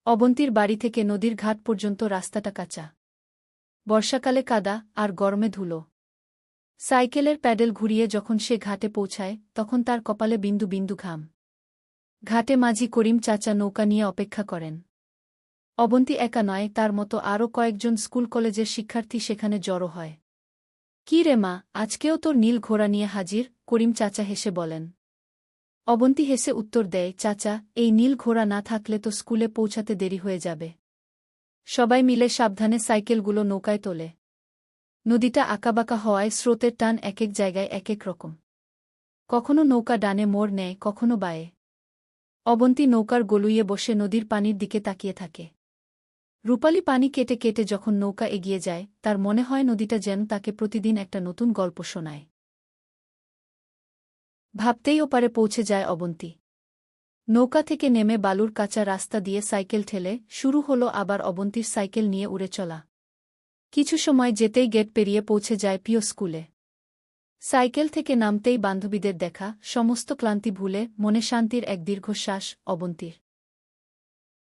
অবন্তীর বাড়ি থেকে নদীর ঘাট পর্যন্ত রাস্তাটা কাঁচা। বর্ষাকালে কাদা আর গরমে ধুলো। সাইকেলের প্যাডেল ঘুরিয়ে যখন সে ঘাটে পৌঁছায় তখন তার কপালে বিন্দু বিন্দু ঘাম। ঘাটে মাঝি করিম চাচা নৌকা নিয়ে অপেক্ষা করেন। অবন্তী একা নয়, তার মতো আরও কয়েকজন স্কুল কলেজের শিক্ষার্থী সেখানে জড়ো হয়। কি রে মা, আজকেও তোর নীল ঘোড়া নিয়ে হাজির? করিম চাচা হেসে বলেন। অবন্তী হেসে উত্তর দেয়, চাচা, এই নীল ঘোড়া না থাকলে তো স্কুলে পৌঁছাতে দেরি হয়ে যাবে। সবাই মিলে সাবধানে সাইকেলগুলো নৌকায় তোলে। নদীটা আঁকাবাঁকা হওয়ায় স্রোতের টান এক এক জায়গায় এক এক রকম। কখনো নৌকা ডানে মোড় নেয়, কখনো বায়ে। অবন্তী নৌকার গলুইয়ে বসে নদীর পানির দিকে তাকিয়ে থাকে। রূপালী পানি কেটে কেটে যখন নৌকা এগিয়ে যায়, তার মনে হয় নদীটা যেন তাকে প্রতিদিন একটা নতুন গল্প শোনায়। ভাবতেই ওপারে পৌঁছে যায় অবন্তী। নৌকা থেকে নেমে বালুর কাঁচা রাস্তা দিয়ে সাইকেল ঠেলে শুরু হলো আবার অবন্তীর সাইকেল নিয়ে উড়ে চলা। কিছু সময় যেতেই গেট পেরিয়ে পৌঁছে যায় প্রিয় স্কুলে। সাইকেল থেকে নামতেই বান্ধবীদের দেখা, সমস্ত ক্লান্তি ভুলে মনে শান্তির এক দীর্ঘশ্বাস অবন্তীর।